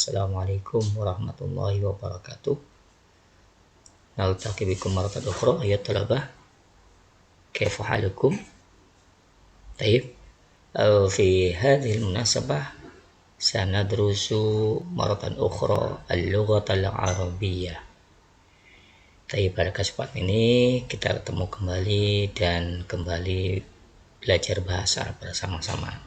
Assalamualaikum warahmatullahi wabarakatuh. Naltaqi bikum maratan ukhra ayat talabah. Kaifa halukum? Taib. Fi hadhihi al-munasabah sanadrusu maratan ukhra al-lughata al-arabiyyah. Taib, pada kesempatan ini kita ketemu kembali dan kembali belajar bahasa bersama-sama.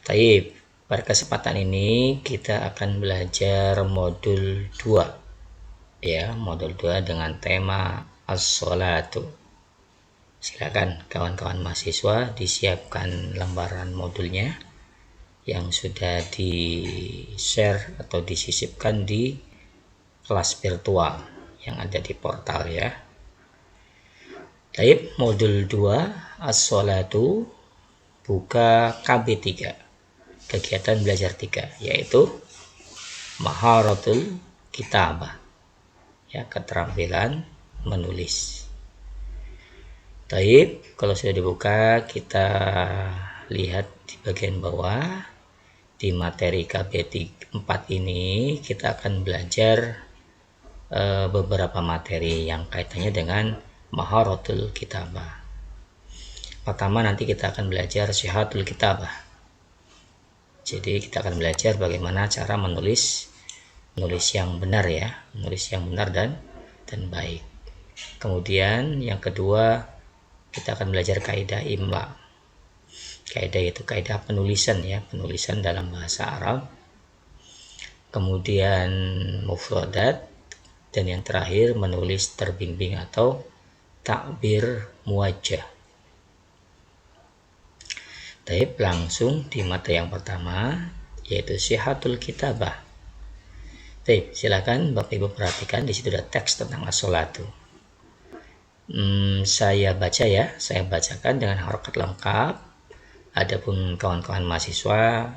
Taib, pada kesempatan ini kita akan belajar modul 2 ya, modul 2 dengan tema as-sholatu. Silakan kawan-kawan mahasiswa disiapkan lembaran modulnya yang sudah di-share atau disisipkan di kelas virtual yang ada di portal ya. Taib, modul 2 as-sholatu buka KB 3. Kegiatan belajar 3, yaitu maharatul kitabah ya, keterampilan menulis. Taib, kalau sudah dibuka kita lihat di bagian bawah di materi KB 4 ini kita akan belajar beberapa materi yang kaitannya dengan maharatul kitabah. Pertama, nanti kita akan belajar sihatul kitabah. Jadi kita akan belajar bagaimana cara menulis yang benar ya, menulis yang benar dan baik. Kemudian yang kedua, kita akan belajar kaidah imla. Kaidah itu kaidah penulisan ya, penulisan dalam bahasa Arab. Kemudian mufradat, dan yang terakhir menulis terbimbing atau takbir muwajjah. Taib, langsung di materi yang pertama, yaitu sihatul kitabah. Taib, silakan Bapak Ibu perhatikan, di situ ada teks tentang as-sholatu. Saya baca ya, saya bacakan dengan harokat lengkap. Adapun kawan-kawan mahasiswa,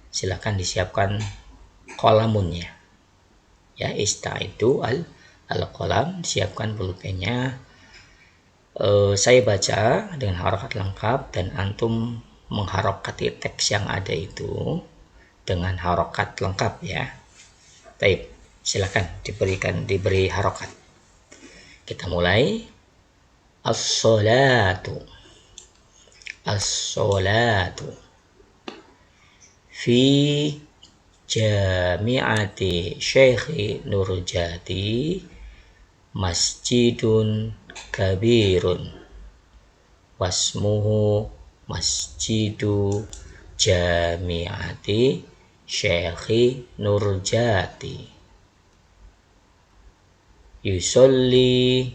silakan disiapkan kolamunnya. Ya, istaidu al-qalam, siapkan pulpennya. Saya baca dengan harokat lengkap dan antum mengharokati teks yang ada itu dengan harokat lengkap ya. Taib, silakan diberi harokat. Kita mulai. As-sholatu. As-sholatu fi jami'ati Syekh Nurjati masjidun kabirun wasmuhu Masjidu Jami'ati Syekh Nurjati. Yusolli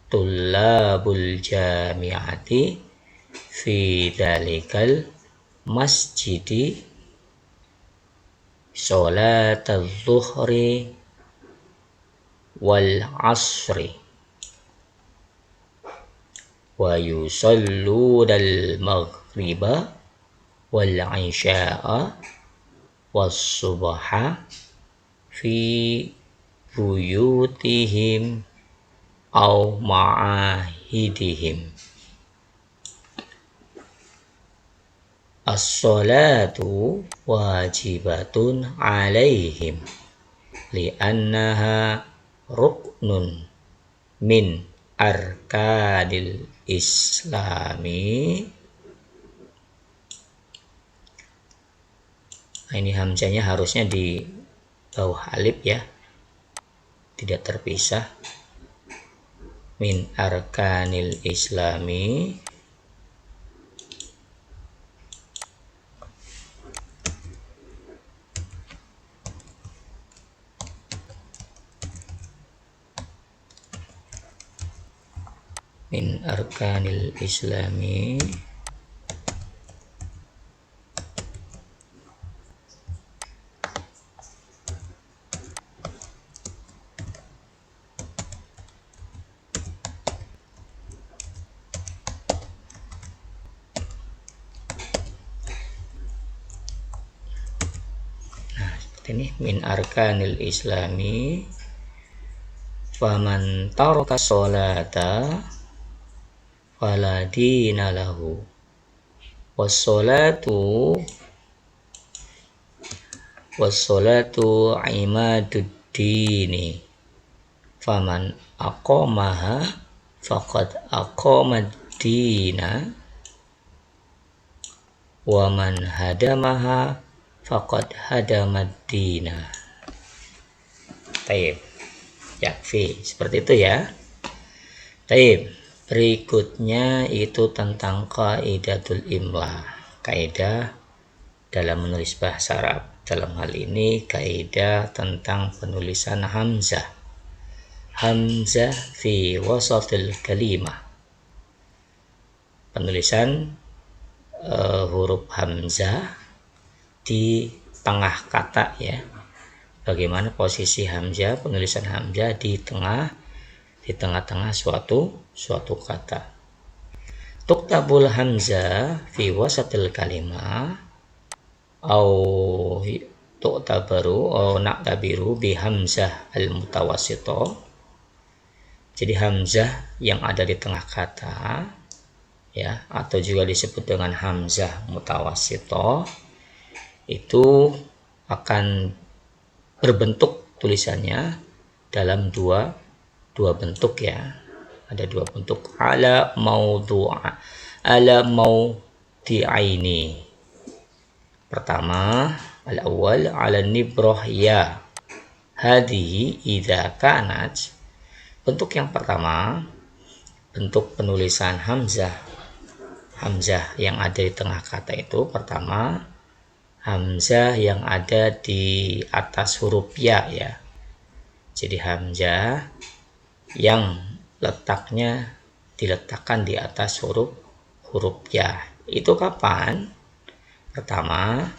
tullabul jami'ati fi dhalikal masjidi sholatal zuhri wal asri wa yusalluna al-maghriba wal isya'a was subha fi buyutihim aw ma'ahidihim. As-sholatu wajibatun alaihim li'annaha ruknun min arkanil islami. Nah, ini hamzahnya harusnya di bawah alif ya, tidak terpisah. Min arkanil islami min arkanil islami ini min arkanil islami faman taraka sholata fala dina lahu. Wassolatu wassolatu imaduddini faman aqamaha faqad aqamaddina wa man hadamaha faqad hadamaddina. Taib, yakfi, seperti itu ya. Taib, berikutnya itu tentang kaidatul imla, kaidah dalam menulis bahasa Arab. Dalam hal ini kaidah tentang penulisan hamzah. Hamzah fi wasatil kalimah. Penulisan huruf hamzah di tengah kata ya. Bagaimana posisi hamzah, penulisan hamzah di tengah-tengah suatu kata. Tuktabul hamzah fi wasatil kalimah au tu'tabaru au na'tabiru bi hamzah al mutawassito. Jadi hamzah yang ada di tengah kata ya, atau juga disebut dengan hamzah mutawassito, itu akan berbentuk tulisannya dalam dua bentuk ya. Ada dua bentuk, ala maudi'aini. Pertama, al-awwal ala nibrah ya hadhihi idza kanat. Bentuk yang pertama, bentuk penulisan hamzah yang ada di tengah kata itu, pertama hamzah yang ada di atas huruf ya ya. Jadi hamzah yang diletakkan di atas huruf ya. Itu kapan? Pertama,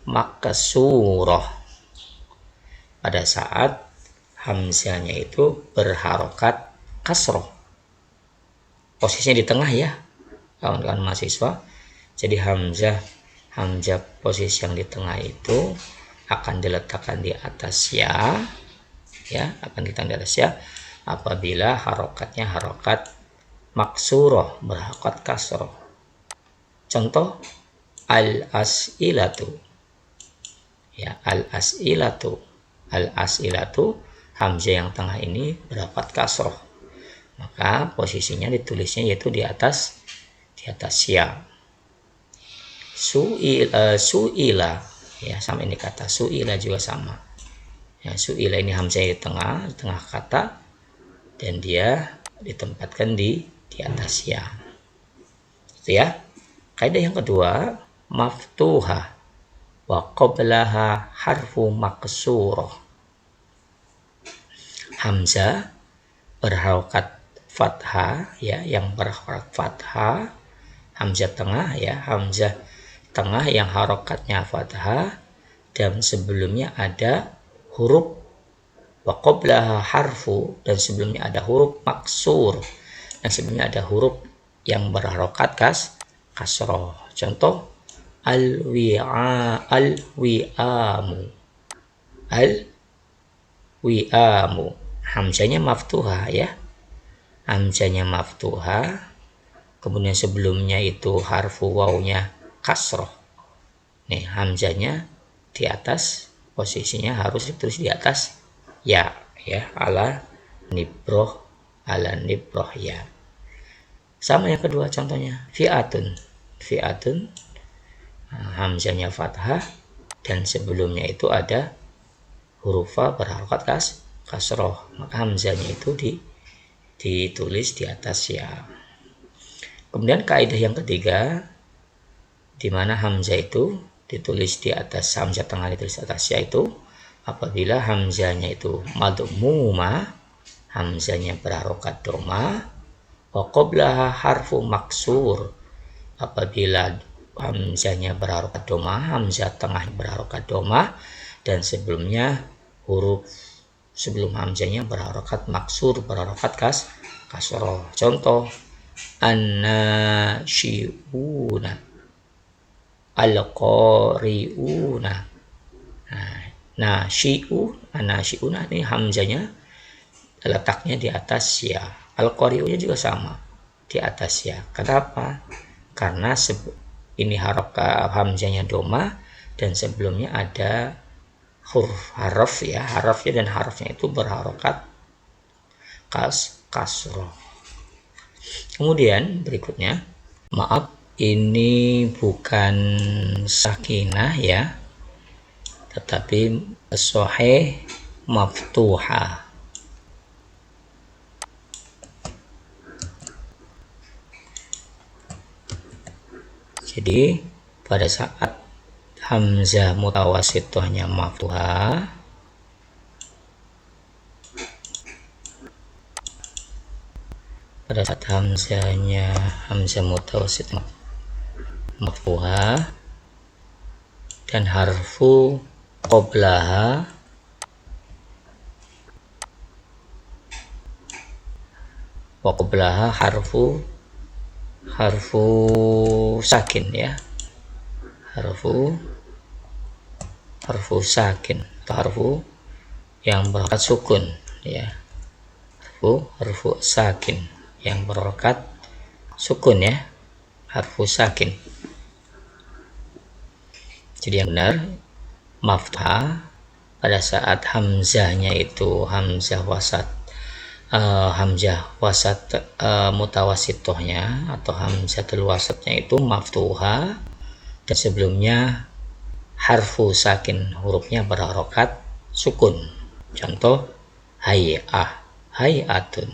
maksurah, pada saat hamzahnya itu berharokat kasroh. Posisinya di tengah ya, kawan-kawan mahasiswa. Jadi hamzah posisi yang di tengah itu akan diletakkan di atas ya, akan diletakkan di atas ya apabila harokatnya harokat maksurah, berharokat kasroh. Contoh, al-as'ilatu ya, al-as'ilatu hamzah yang tengah ini berharokat kasroh, maka posisinya ditulisnya yaitu di atas ya. Su'ila ya, sama ini kata su'ila juga sama ya. Su'ila ini hamzah di tengah kata dan dia ditempatkan di atas ya. Itu ya. Kaidah yang kedua, maftuha wa qablaha harfu maksurah. Hamzah berharokat fathah ya, yang berharokat fathah, hamzah tengah ya, hamzah tengah yang harokatnya fathah dan sebelumnya ada huruf wa qablaha harfu, dan sebelumnya ada huruf maksur, dan sebelumnya ada huruf yang berharokat kasroh. Contoh, al-wi'amu, hamzahnya maftuha ya, hamzahnya maftuha, kemudian sebelumnya itu harfu wawnya kasroh. Nih hamzahnya di atas, posisinya harus ditulis di atas ya, ala nibroh ya. Sama yang kedua contohnya, fi'atun, hamzahnya fathah dan sebelumnya itu ada huruf fa berharokat kasroh, maka hamzahnya itu ditulis di atas ya. Kemudian kaidah yang ketiga, di mana hamzah itu ditulis di atas, hamzah tengah ditulis di atas ya, itu apabila hamzahnya itu madmuma, hamzahnya berharokat doma, wa qablaha harfu maksur, apabila hamzahnya berharokat doma, hamzah tengah berharokat doma, dan sebelumnya huruf sebelum hamzahnya berharokat maksur, berharokat kasroh. Contoh, an-nasyi'una, al-qari'una. Nasyi'una ini hamzahnya letaknya di atas ya. Al-qari'unya juga sama, di atas ya. Kenapa? Karena ini harokat hamzahnya doma dan sebelumnya ada huruf haraf ya, harafnya dan harafnya itu berharokat kasroh. Kemudian berikutnya, maaf ini bukan sakinah ya, tetapi sahih maftuha. Jadi pada saat hamzah mutawasitohnya maftuha, pada saat hamzah mutawasit maftuha dan harfu qoblaha wa qoblaha harfu sakin ya, harfu sakin atau harfu yang berharokat sukun ya, harfu sakin yang berharokat sukun ya, harfu sakin. Jadi yang benar maftuha pada saat hamzahnya itu hamzah wasat mutawasitohnya atau hamzatul wasatnya itu maftuha dan sebelumnya harfu sakin, hurufnya berharokat sukun. Contoh hayatun,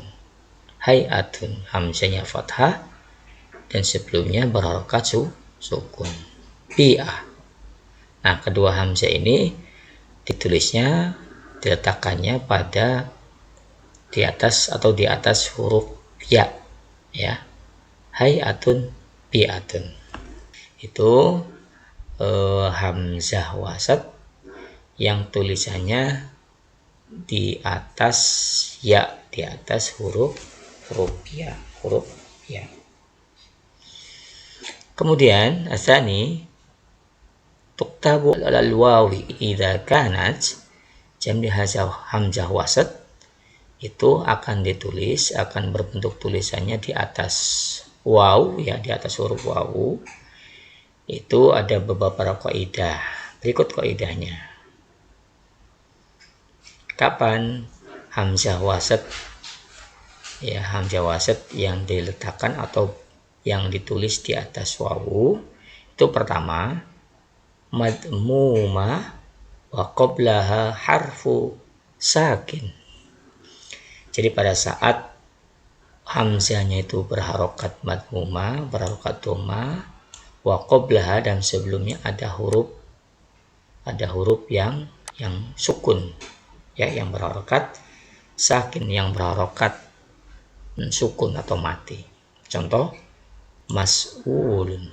hamzanya fathah dan sebelumnya berharokat sukun. Bi'ah. Nah, kedua hamzah ini ditulisnya, diletakkannya pada di atas huruf ya ya, hayatun bi'atun. Itu hamzah wasat yang tulisannya di atas ya, di atas huruf ya. Kemudian asani tuktabu alal wawi idza kanat, jam hamzah wasat itu akan ditulis, akan berbentuk tulisannya di atas waw ya, di atas huruf waw. Itu ada beberapa kaidah. Berikut kaidahnya. Kapan hamzah wasat ya, hamzah wasat yang diletakkan atau yang ditulis di atas waw itu pertama madmumah wa qablaha harfu sakin. Jadi pada saat hamzahnya itu berharokat madmumah, berharokat dhamma, wa qablaha dan sebelumnya ada huruf yang sukun ya, yang berharokat sakin, yang berharokat sukun atau mati. Contoh mas'ulun.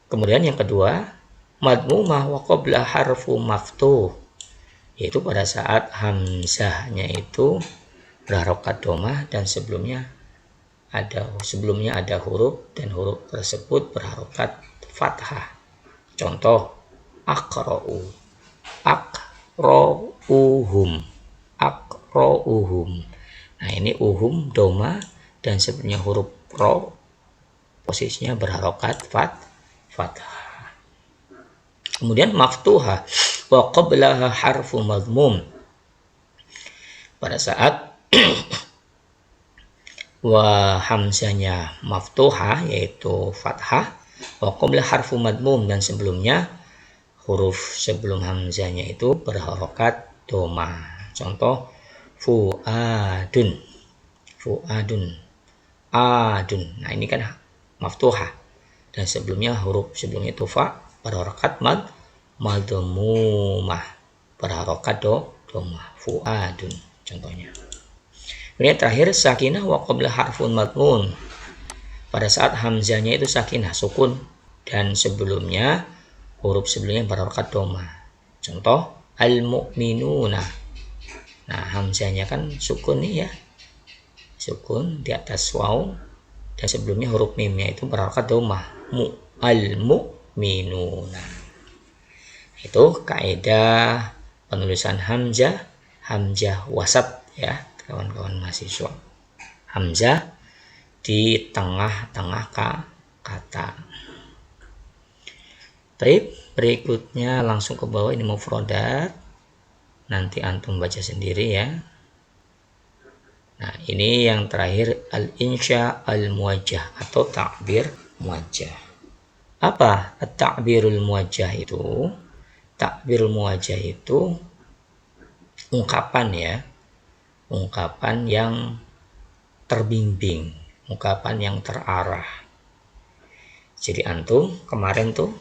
Kemudian yang kedua madmumah wa qabla harfu maftuh, yaitu pada saat hamzahnya itu berharokat dhammah dan sebelumnya ada huruf dan huruf tersebut berharokat fathah. Contoh aqra'uhum. Nah, ini uhum dhammah dan sebelumnya huruf ro posisinya berharokat fathah. Kemudian maftuha wa qablaha harfu madmum, pada saat wa hamzanya maftuha yaitu fathah, wa qabla harfu madmum dan sebelumnya huruf sebelum hamzanya itu berharokat dhamma. Contoh fuadun, adun. Nah, ini kan maftuha dan sebelumnya huruf sebelumnya itu fa berharokat madmumah, berharokat dhamma, fuadun contohnya. Kemudian terakhir sakinah wa qabla harfun madmun, pada saat hamzahnya itu sakinah sukun dan sebelumnya huruf sebelumnya berharokat dhamma. Contoh al-mu'minuna. Nah, hamzahnya kan sukun nih ya, sukun di atas waw dan sebelumnya huruf mimnya itu berharokat dhamma, al-mu'minuna. Itu kaidah penulisan hamzah wasat ya kawan-kawan mahasiswa. Hamzah di tengah-tengah kata. Baik, berikutnya langsung ke bawah, ini mufradat. Nanti antum baca sendiri ya. Nah, ini yang terakhir al-insya al-muwajjah atau takbir muwajjah. Apa at-ta'birul muwajjah itu? Takbirul muwajjah itu ungkapan ya, ungkapan yang terbimbing, ungkapan yang terarah. Jadi antum kemarin tuh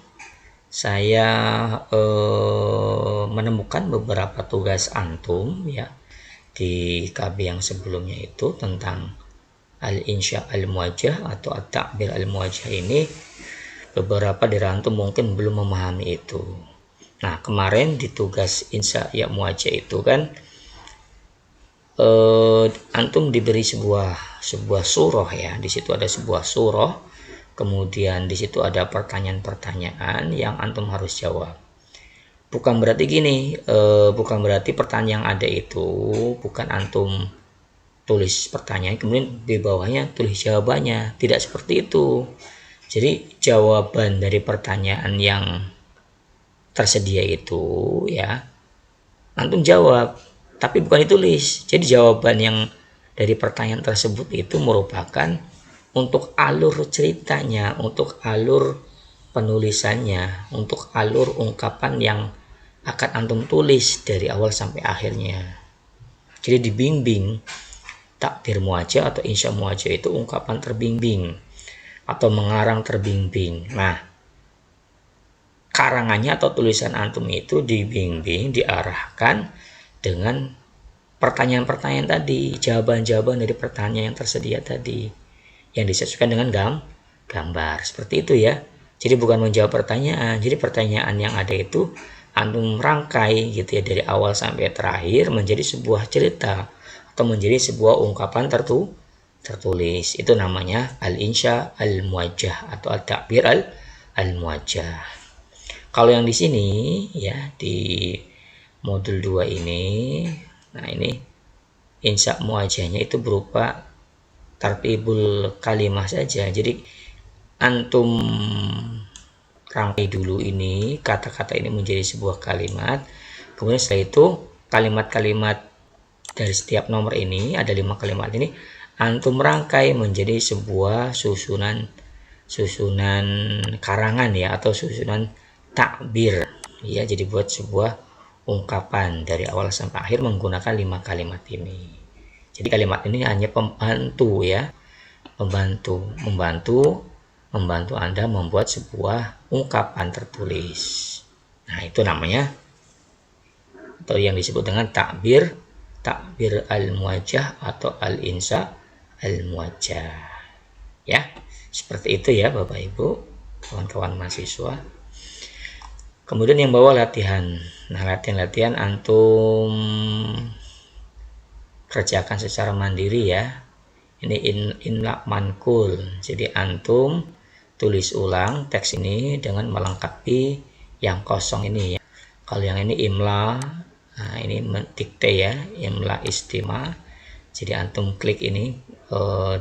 saya menemukan beberapa tugas antum ya di KB yang sebelumnya itu tentang al-insya al-muwajjah atau at-ta'bir al-muwajjah ini. Beberapa dari antum mungkin belum memahami itu. Nah, kemarin di tugas insya ya muwajjah itu kan antum diberi sebuah surah ya. Di situ ada sebuah surah. Kemudian di situ ada pertanyaan-pertanyaan yang antum harus jawab. Bukan berarti gini, bukan berarti pertanyaan yang ada itu bukan antum tulis pertanyaan kemudian di bawahnya tulis jawabannya. Tidak seperti itu. Jadi jawaban dari pertanyaan yang tersedia itu ya antum jawab, tapi bukan ditulis. Jadi jawaban yang dari pertanyaan tersebut itu merupakan untuk alur ceritanya, untuk alur penulisannya, untuk alur ungkapan yang akan antum tulis dari awal sampai akhirnya. Jadi dibimbing. Takbir muwajjah atau insya muwajjah itu ungkapan terbimbing atau mengarang terbimbing. Nah, karangannya atau tulisan antum itu dibimbing, diarahkan dengan pertanyaan-pertanyaan tadi, jawaban-jawaban dari pertanyaan yang tersedia tadi, yang disesuaikan dengan gambar. Seperti itu ya. Jadi bukan menjawab pertanyaan. Jadi pertanyaan yang ada itu antum rangkai gitu ya dari awal sampai terakhir menjadi sebuah cerita atau menjadi sebuah ungkapan tertulis. Itu namanya al-insya al-muwajjah atau at-ta'bir al-muwajjah. Kalau yang di sini ya di modul 2 ini, nah ini insya muwajjahnya itu berupa tartibul kalimah saja. Jadi antum rangkai dulu ini kata-kata ini menjadi sebuah kalimat. Kemudian setelah itu kalimat-kalimat dari setiap nomor ini ada 5 kalimat ini antum rangkai menjadi sebuah susunan karangan ya atau susunan takbir ya. Jadi buat sebuah ungkapan dari awal sampai akhir menggunakan 5 kalimat ini. Jadi kalimat ini hanya pembantu ya, membantu Anda membuat sebuah ungkapan tertulis. Nah, itu namanya atau yang disebut dengan takbir al-muwajjah atau al-insya al-muwajjah. Ya, seperti itu ya Bapak Ibu, kawan-kawan mahasiswa. Kemudian yang bawah latihan. Nah, latihan antum kerjakan secara mandiri ya. Ini imla mankul. Jadi antum tulis ulang teks ini dengan melengkapi yang kosong ini ya. Kalau yang ini imla, nah ini dikte ya, imla istima. Jadi antum klik ini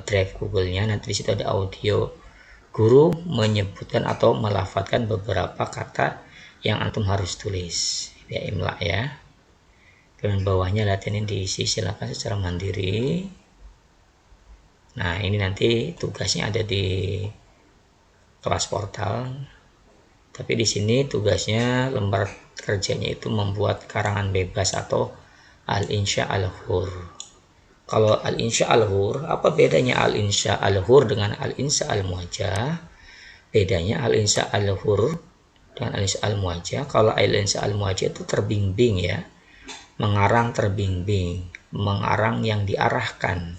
drive Google-nya, nanti di situ ada audio guru menyebutkan atau melafadzkan beberapa kata yang antum harus tulis ya, imla ya. Kemudian bawahnya latihan ini diisi, silakan secara mandiri. Nah, ini nanti tugasnya ada di kelas portal. Tapi di sini tugasnya lembar kerjanya itu membuat karangan bebas atau al-insya al-hur. Kalau al-insya al-hur, apa bedanya al-insya al-hur dengan al-insya al-muwajjah? Bedanya al-insya al-hur dengan al-insya al-muwajjah. Kalau al-insya al-muwajjah itu terbimbing ya, mengarang terbimbing, mengarang yang diarahkan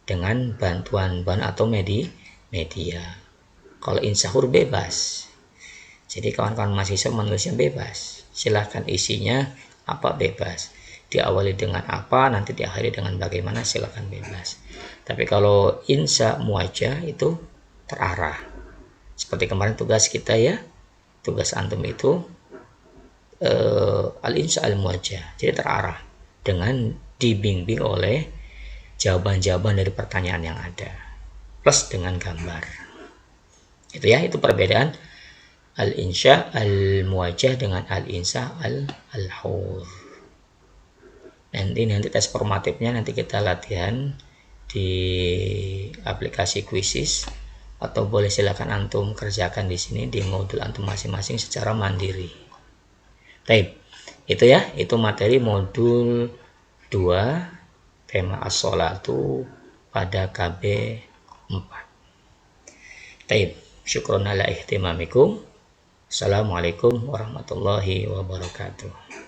dengan bantuan atau media. Kalau insahur bebas. Jadi kawan-kawan mahasiswa menulisnya bebas. Silahkan isinya apa bebas. Diawali dengan apa, nanti diakhiri dengan bagaimana, silahkan bebas. Tapi kalau insya muwajjah itu terarah. Seperti kemarin tugas kita ya. Tugas antum itu al-insya al-muwajjah. Jadi terarah dengan dibimbing oleh jawaban-jawaban dari pertanyaan yang ada plus dengan gambar. Itu ya, itu perbedaan al-insya al-muwajjah dengan al-insya al-hur. Nanti tes formatifnya nanti kita latihan di aplikasi Quizizz, atau boleh silakan antum kerjakan di sini di modul antum masing-masing secara mandiri. Baik, itu ya, itu materi modul 2 tema as-sholatu pada KB 4. Baik, syukron ala ihtimamikum. Assalamualaikum warahmatullahi wabarakatuh.